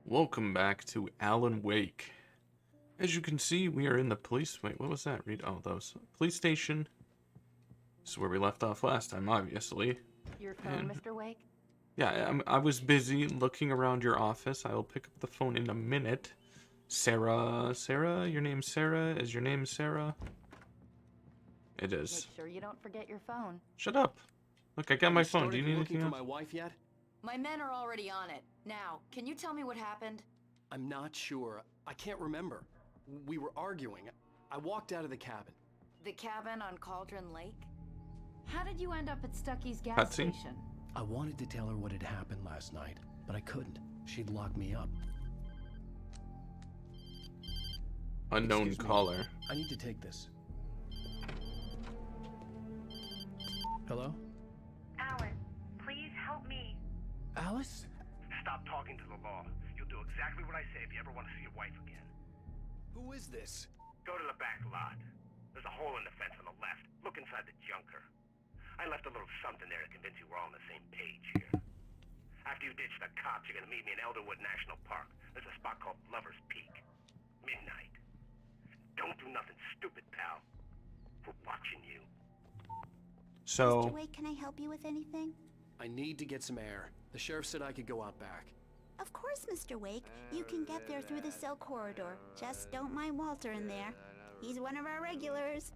Welcome back to Alan Wake. As you can see, we are in the police... Wait, what was that? Read all those. Police station. This is where we left off last time, obviously. Your phone, And Mr. Wake? yeah, I was busy looking around your office. I will pick up the phone in a minute. Sarah? Your name's Sarah? Is your name Sarah? It Make is. sure you don't forget your phone. Shut up. Look, I got Have my you phone. Do started you need looking anything for else? my wife yet? My men are already on it. Now, can you tell me what happened? I'm not sure. I can't remember. We were arguing. I walked out of the cabin. The cabin on Cauldron Lake? How did you end up at Stucky's gas Cutscene? station? I wanted to tell her what had happened last night, but I couldn't. She'd lock me up. Unknown Excuse me. caller. I need to take this. Hello? Alan, please help me. Alice? Stop talking to the law. You'll do exactly what I say if you ever want to see your wife again. Who is this? Go to the back lot. There's a hole in the fence on the left. Look inside the junker. I left a little something there to convince you we're all on the same page here. After you ditch the cops, you're gonna meet me in Elderwood National Park. There's a spot called Lover's Peak. Midnight. Don't do nothing stupid, pal. We're watching you. So, Mr. Wake, can I help you with anything? I need to get some air. The sheriff said I could go out back. Of course, Mr. Wake. You can get there through the cell corridor. Just don't mind Walter in there. He's one of our regulars.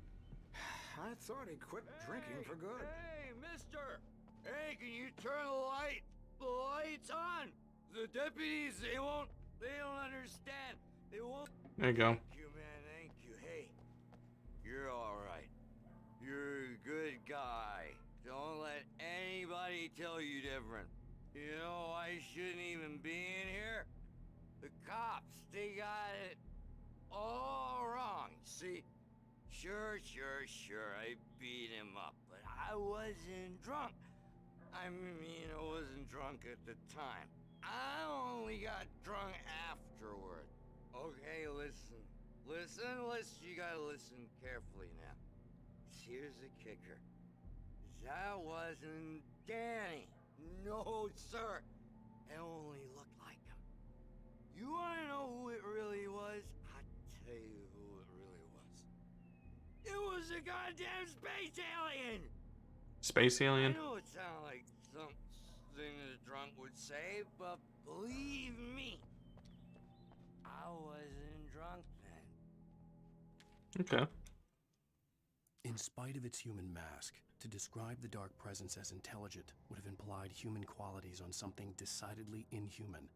I thought he quit drinking for good. Hey, mister! Hey, can you turn the light? The light's on! The deputies, they don't understand. They won't. there you go. Thank you, man, thank you. Hey, you're alright. You're a good guy. Don't let anybody tell you different. You know, I shouldn't even be in here. The cops, they got it all wrong. See? Sure, I beat him up, but I wasn't drunk. I mean, I wasn't drunk at the time. I only got drunk afterward. Okay, listen. You gotta listen carefully now. Here's the kicker. That wasn't Danny. No, sir. It only looked like him. You wanna know who it really was? I'll tell you who it really was. It was a goddamn space alien! Space alien? I know it sounds like something a drunk would say, but believe me, I wasn't drunk then. Okay. In spite of its human mask, to describe the dark presence as intelligent would have implied human qualities on something decidedly inhuman.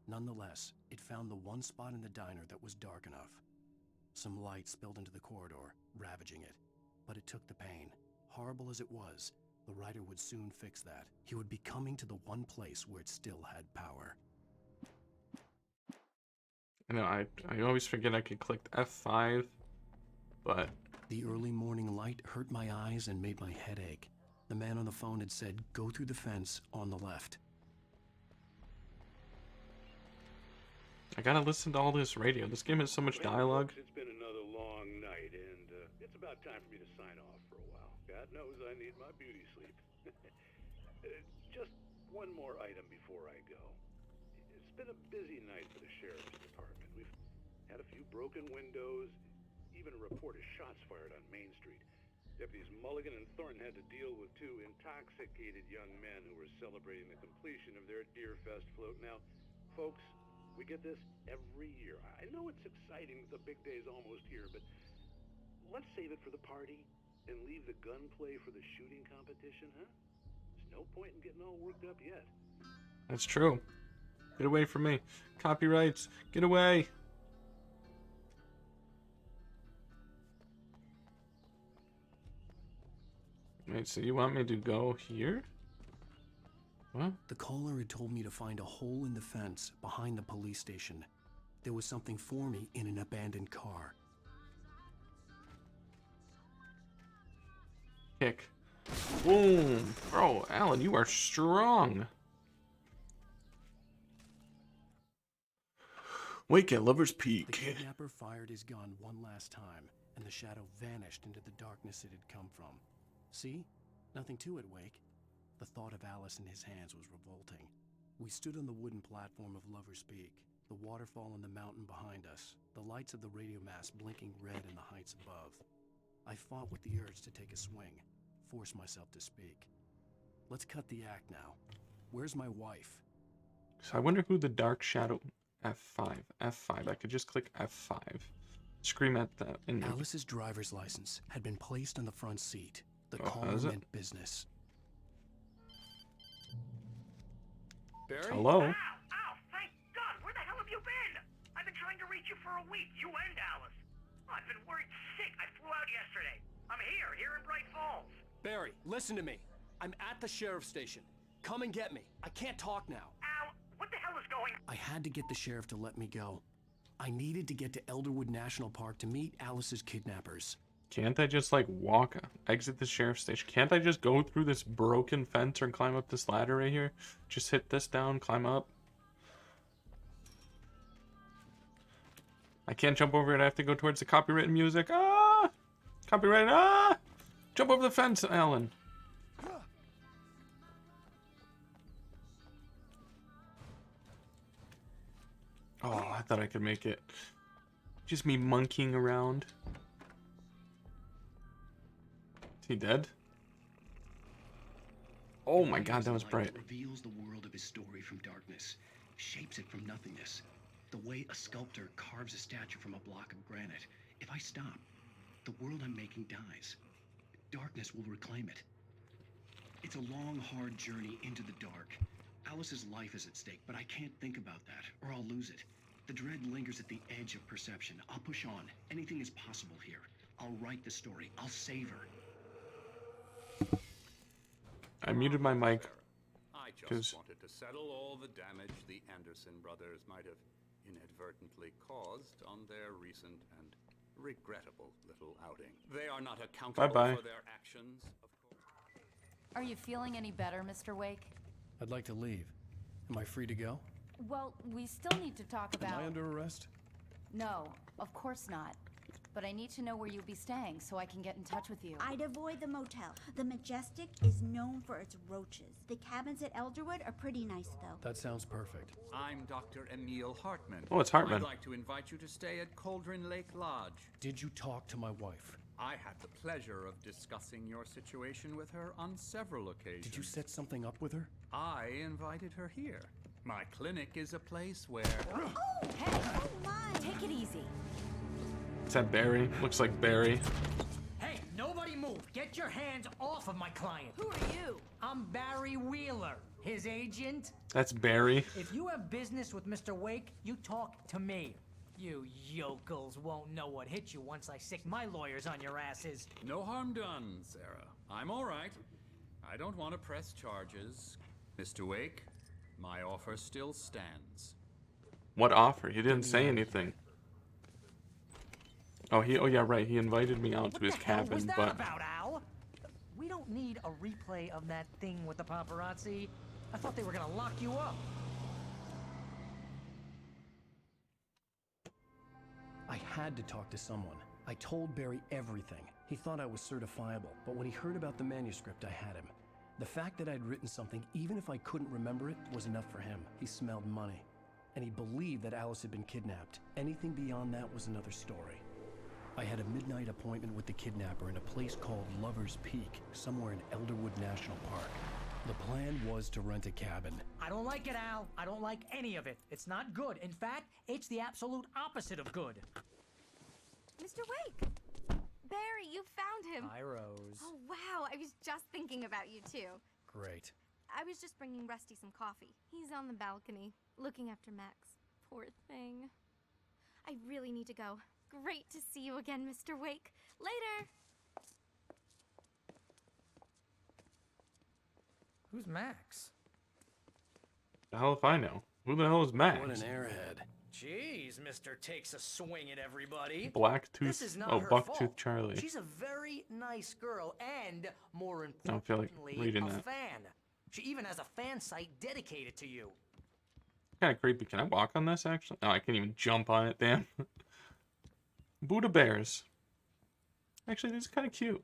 Nonetheless, it found the one spot in the diner that was dark enough. Some light spilled into the corridor, ravaging it. But it took the pain. Horrible as it was, the writer would soon fix that. He would be coming to the one place where it still had power. I know, I always forget I could click F5, but... The early morning light hurt my eyes and made my head ache. The man on the phone had said, "Go through the fence on the left." I gotta listen to all this radio. This game has so much dialogue. It's been another long night, and it's about time for me to sign off for a while. God knows I need my beauty sleep. Just one more item before I go. It's been a busy night for the sheriff's department. We've had a few broken windows, even a report of shots fired on Main Street. Deputies Mulligan and Thornton had to deal with two intoxicated young men who were celebrating the completion of their Deerfest float. Now, folks, we get this every year. I know it's exciting that the big day's almost here, but let's save it for the party and leave the gunplay for the shooting competition, huh? There's no point in getting all worked up yet. That's true. Get away from me. Copyrights. Get away. Wait, so you want me to go here? What? The caller had told me to find a hole in the fence behind the police station. There was something for me in an abandoned car. Kick. Boom. Bro, Alan, you are strong. Wake at Lover's The Peak. kidnapper fired his gun one last time, and the shadow vanished into the darkness it had come from. See? Nothing to it, Wake. The thought of Alice in his hands was revolting. We stood on the wooden platform of Lover's Peak, the waterfall on the mountain behind us, the lights of the radio mast blinking red in the heights above. I fought with the urge to take a swing, force myself to speak. Let's cut the act now. Where's my wife? So I wonder who the Dark Shadow... F5. F5. I could just click F5. Scream at that. And Alice's driver's license had been placed on the front seat. The Oh, car has it? meant business. Barry? Hello? Ow, thank God! Where the hell have you been? I've been trying to reach you for a week, you and Alice. I've been worried sick. I flew out yesterday. I'm here in Bright Falls. Barry, listen to me. I'm at the sheriff's station. Come and get me. I can't talk now. Al, what the hell is going on? I had to get the sheriff to let me go. I needed to get to Elderwood National Park to meet Alice's kidnappers. Can't I just, like, walk, exit the sheriff's station? Can't I just go through this broken fence or climb up this ladder right here? Just hit this down, climb up. I can't jump over it. I have to go towards the copyrighted music. Ah! Copyright. Ah! Jump over the fence, Alan. Oh, I thought I could make it. Just me monkeying around. Is he dead? Oh my God, that was bright. Reveals the world of his story from darkness, shapes it from nothingness. The way a sculptor carves a statue from a block of granite. If I stop, the world I'm making dies. Darkness will reclaim it. It's a long, hard journey into the dark. Alice's life is at stake, but I can't think about that, or I'll lose it. The dread lingers at the edge of perception. I'll push on. Anything is possible here. I'll write the story. I'll save her. I muted my mic. I Cause... just wanted to settle all the damage the Anderson brothers might have inadvertently caused on their recent and regrettable little outing. They are not accountable Bye-bye. for their actions, of course. Are you feeling any better, Mr. Wake? I'd like to leave. Am I free to go? Well, we still need to talk about... Am I under arrest? No, of course not. But I need to know where you'll be staying so I can get in touch with you. I'd avoid the motel. The Majestic is known for its roaches. The cabins at Elderwood are pretty nice, though. That sounds perfect. I'm Dr. Emil Hartman. Oh, it's Hartman. I'd like to invite you to stay at Cauldron Lake Lodge. Did you talk to my wife? I had the pleasure of discussing your situation with her on several occasions. Did you set something up with her? I invited her here. My clinic is a place where... Oh, hey! Oh, my! Take it easy. Is that Barry? Looks like Barry. Hey, nobody move. Get your hands off of my client. Who are you? I'm Barry Wheeler, his agent. That's Barry. If you have business with Mr. Wake, you talk to me. You yokels won't know what hit you once I sick my lawyers on your asses. No harm done, Sarah. I'm all right. I don't want to press charges. Mr. Wake, my offer still stands. What offer? He didn't say anything. Oh, yeah, right. He invited me out to his What the hell cabin, was that but about, Al? We don't need a replay of that thing with the paparazzi. I thought they were gonna lock you up. I had to talk to someone. I told Barry everything. He thought I was certifiable, but when he heard about the manuscript, I had him. The fact that I'd written something, even if I couldn't remember it, was enough for him. He smelled money. And he believed that Alice had been kidnapped. Anything beyond that was another story. I had a midnight appointment with the kidnapper in a place called Lover's Peak, somewhere in Elderwood National Park. The plan was to rent a cabin. I don't like it, Al. I don't like any of it. It's not good. In fact, it's the absolute opposite of good. Mr. Wake! Barry, you found him! Hi, Rose. Oh, wow. I was just thinking about you, too. Great. I was just bringing Rusty some coffee. He's on the balcony, looking after Max. Poor thing. I really need to go. Great to see you again, Mr. Wake. Later! Who's Max? the hell if I know? Who the hell is Max? What an airhead. Jeez, Mr. Takes a swing at everybody. Blacktooth. This is not Oh, her Bucktooth fault. Charlie. She's a very nice girl and, more I don't feel like importantly, reading a that. fan. She even has a fan site dedicated to you. Kind of creepy. Can I walk on this, actually? Oh, I can't even jump on it, damn. Buddha bears. Actually, this is kind of cute.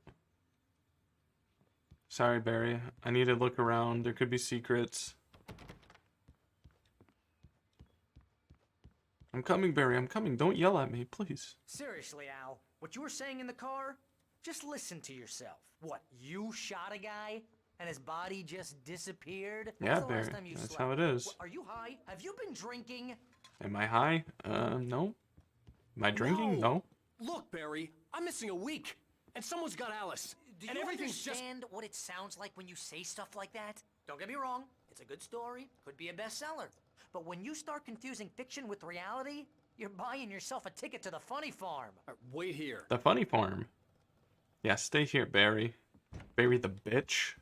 Sorry, Barry. I need to look around. There could be secrets. I'm coming, Barry. I'm coming. Don't yell at me, please. Seriously, Al, what you were saying in the car? Just listen to yourself. What, you shot a guy and his body just disappeared? When Yeah, was the Barry. last time you That's slept? how it is. Are you high? Have you been drinking? Am I high? No. Am I drinking? No. Look, Barry, I'm missing a week, and someone's got Alice. Do and you everything's understand what it sounds like when you say stuff like that? Don't get me wrong, it's a good story, could be a bestseller. But when you start confusing fiction with reality, you're buying yourself a ticket to the funny farm. Wait here. The funny farm. Yeah, stay here, Barry. Barry the bitch.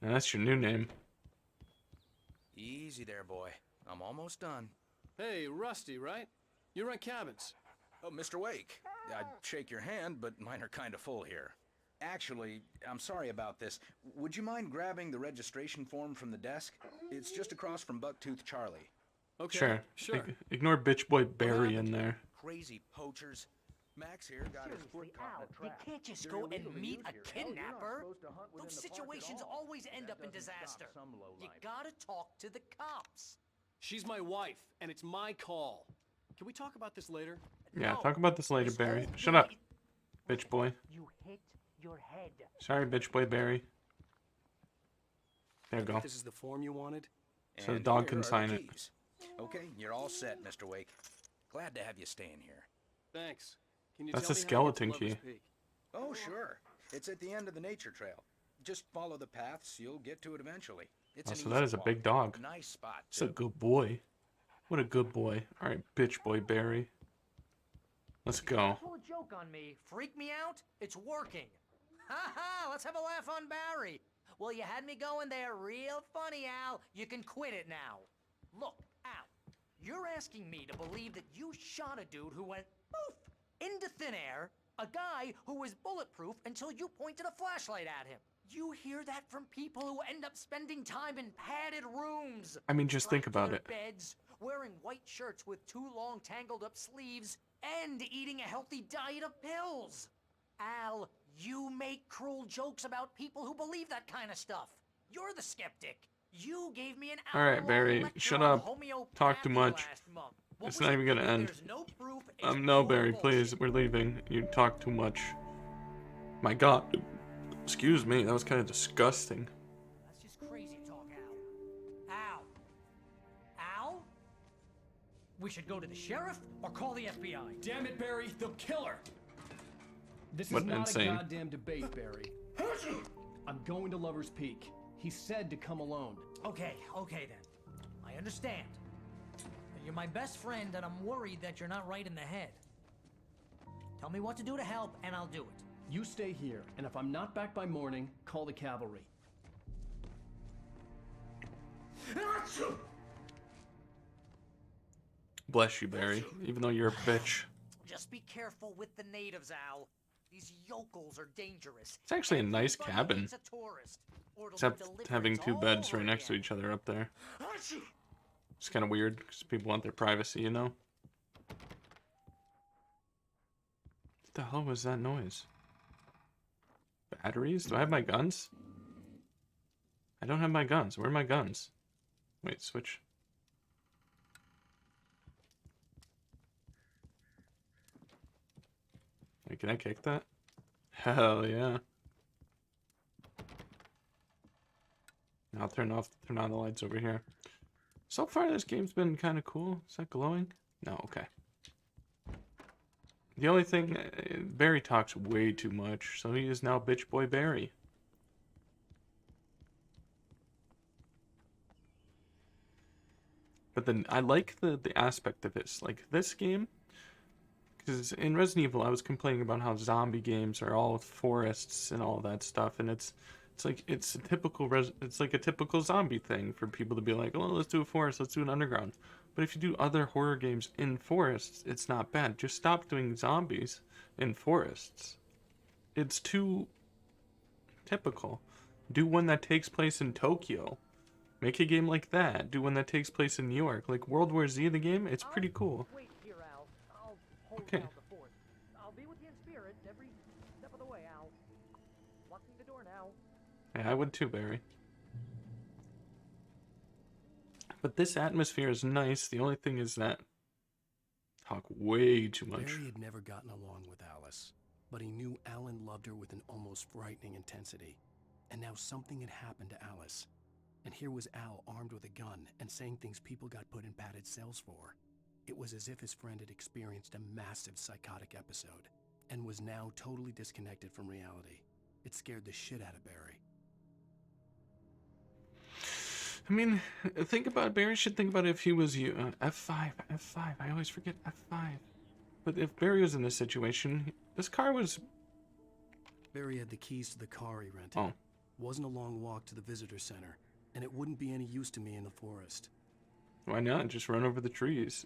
And that's your new name. Easy there, boy. I'm almost done. Hey, Rusty, right? You rent cabins. Oh, Mr. Wake. I'd shake your hand, but mine are kind of full here. Actually, I'm sorry about this. Would you mind grabbing the registration form from the desk? It's just across from Bucktooth Charlie. Okay, sure. Ignore bitch boy Barry in there. Crazy poachers. Max here got his foot caught in a You trap. can't just go and meet a kidnapper. Those situations always end up in disaster. You gotta talk to the cops. She's my wife, and it's my call. Can we talk about this later? Yeah, No. talk about this later, Barry. Shut up, bitch boy. You hit your head. Sorry, bitch boy Barry. There you go. This is the form you wanted? So the And dog here can are the sign it. keys. Okay, you're all set, Mr. Wake. Glad to have you staying here. Thanks. Can you That's tell a me how to get to skeleton Lover's key. Peak? Oh, sure. It's at the end of the nature trail. Just follow the paths, you'll get to it eventually. It's Oh, an so that easy is a walk. big dog. Nice spot, It's a too. good boy. What a good boy. Alright, bitch boy Barry. Let's go. Pull a joke on me. Freak me out? It's working. Ha ha! Let's have a laugh on Barry. Well, you had me going there real funny, Al. You can quit it now. Look, Al, you're asking me to believe that you shot a dude who went poof into thin air, a guy who was bulletproof until you pointed a flashlight at him. You hear that from people who end up spending time in padded rooms. I mean, just think about Triangular it. Beds, wearing white shirts with too long tangled up sleeves, and eating a healthy diet of pills. Al, you make cruel jokes about people who believe that kind of stuff. You're the skeptic. You gave me an Alright, hour-long Barry, lecture shut on up. homeopathy Talk too much. last month. What It's was not it? even gonna end. There's no proof, it's No, pure Barry, please. bullshit. We're leaving. You talk too much. My god. Excuse me, that was kind of disgusting. That's just crazy talk, Al. Al. Al? We should go to the sheriff or call the FBI. Damn it, Barry, they'll kill her. This What is not insane. a goddamn debate, Barry. I'm going to Lover's Peak. He said to come alone. Okay then. I understand. You're my best friend, and I'm worried that you're not right in the head. Tell me what to do to help, and I'll do it. You stay here, and if I'm not back by morning, call the cavalry. Bless you, Barry. Even though you're a bitch. Just be careful with the natives, Al. These yokels are dangerous. It's actually a nice Everybody cabin. hates a tourist, or it'll Except be deliverance having two all beds over right next to again. each other up there. It's kind of weird because people want their privacy, you know? What the hell was that noise? Batteries? Do I have my guns? I don't have my guns. Where are my guns? Wait, switch. Wait, can I kick that? Hell yeah. I'll turn on the lights over here. So far, this game's been kind of cool. Is that glowing? No, okay. The only thing, Barry talks way too much, so he is now bitch boy Barry. But then I like the aspect of this, like this game, because in Resident Evil I was complaining about how zombie games are all forests and all that stuff, and it's like it's a typical it's like a typical zombie thing for people to be like, oh, let's do a forest, let's do an underground. But if you do other horror games in forests, it's not bad. Just stop doing zombies in forests. It's too typical. Do one that takes place in Tokyo. Make a game like that. Do one that takes place in New York. Like World War Z, the game, it's pretty cool. Wait here, Al. I'll hold Okay. down the fort. I'll be with you in spirit every step of the way, Al. Locking the door now. Yeah, I would too, Barry. But this atmosphere is nice. The only thing is that talk way too much. Barry had never gotten along with Alice, but he knew Alan loved her with an almost frightening intensity. And now something had happened to Alice. And here was Al armed with a gun and saying things people got put in padded cells for. It was as if his friend had experienced a massive psychotic episode and was now totally disconnected from reality. It scared the shit out of Barry. I mean, think about it. Barry should think about it if he was you. F5, F5. I always forget F5. But if Barry was in this situation, this car was... Barry had the keys to the car he rented. Oh. Wasn't a long walk to the visitor center, and it wouldn't be any use to me in the forest. Why not? Just run over the trees,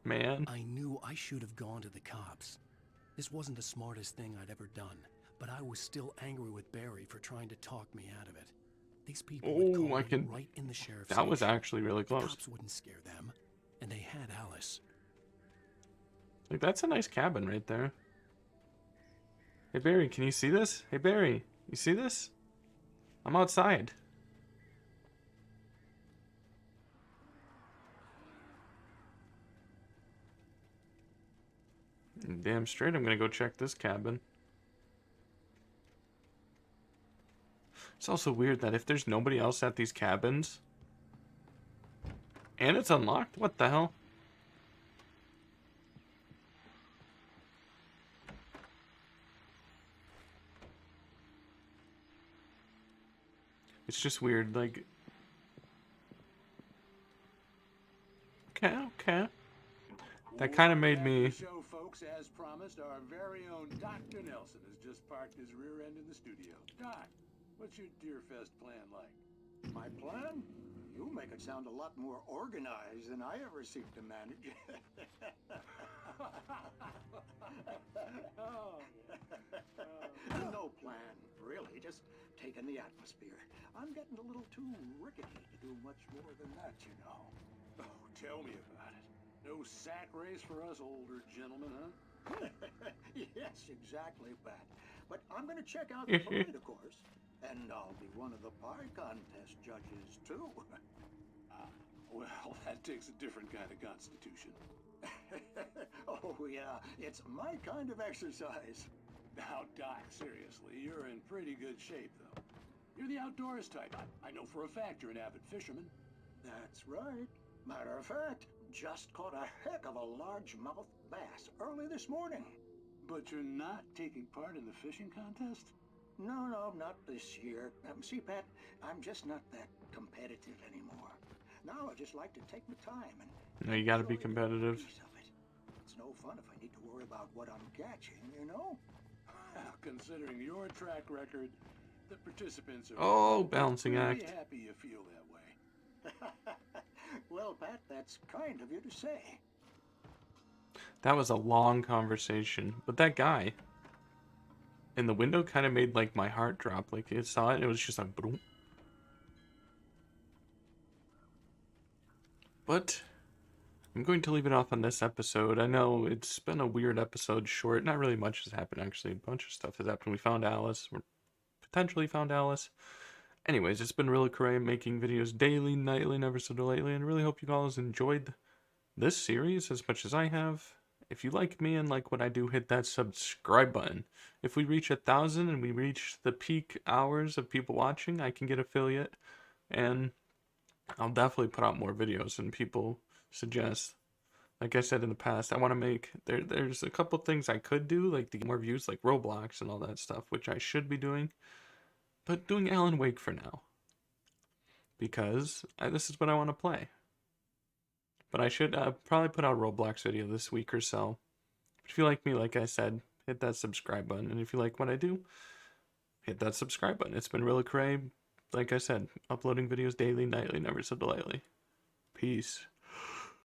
man. I knew I should have gone to the cops. This wasn't the smartest thing I'd ever done, but I was still angry with Barry for trying to talk me out of it. These people would call me right in the sheriff's station. That was actually really close. The cops wouldn't scare them, and they had Alice. Like, that's a nice cabin right there. Hey, Barry, can you see this? Hey, Barry, you see this? I'm outside. Damn straight, I'm gonna go check this cabin. It's also weird that if there's nobody else at these cabins, and it's unlocked, what the hell? It's just weird, like... Okay. That kind of made me... Show, folks, as promised, our very own Dr. Nelson has just parked his rear end in the studio. Doc, what's your Deerfest plan like? My plan? You make it sound a lot more organized than I ever seem to manage. No plan, really. Just taking the atmosphere. I'm getting a little too rickety to do much more than that, you know. Oh, tell me about it. No sack race for us older gentlemen, huh? Yes, exactly, Pat. But I'm going to check out the parade, of course. And I'll be one of the pie contest judges, too. Well, that takes a different kind of constitution. Oh, yeah. It's my kind of exercise. Now, Doc, seriously, you're in pretty good shape, though. You're the outdoors type. I know for a fact you're an avid fisherman. That's right. Matter of fact, just caught a heck of a largemouth bass early this morning. But you're not taking part in the fishing contest? No, not this year. See, Pat, I'm just not that competitive anymore. Now I just like to take my time and... No, you gotta be competitive. It's no fun if I need to worry about what I'm catching, you know? Considering your track record, the participants are... Oh, balancing act. Happy you feel that way. Well, Pat, that's kind of you to say. That was a long conversation, but that guy in the window kind of made like my heart drop. Like, it saw it, and it was just like boom. But I'm going to leave it off on this episode. I know it's been a weird episode, short. Not really much has happened, actually. A bunch of stuff has happened. We found Alice. We potentially found Alice. Anyways, it's been RillaKurai making videos daily, nightly, never so lately, and I really hope you guys enjoyed this series as much as I have. If you like me and like what I do, hit that subscribe button. If we reach 1,000 and we reach the peak hours of people watching, I can get affiliate, and I'll definitely put out more videos and people suggest. Like I said in the past, I want to make, there's a couple things I could do, like to get more views, like Roblox and all that stuff, which I should be doing. But doing Alan Wake for now. Because this is what I want to play. But I should probably put out a Roblox video this week or so. If you like me, like I said, hit that subscribe button. And if you like what I do, hit that subscribe button. It's been RillaKurai, like I said, uploading videos daily, nightly, never so lately. Peace.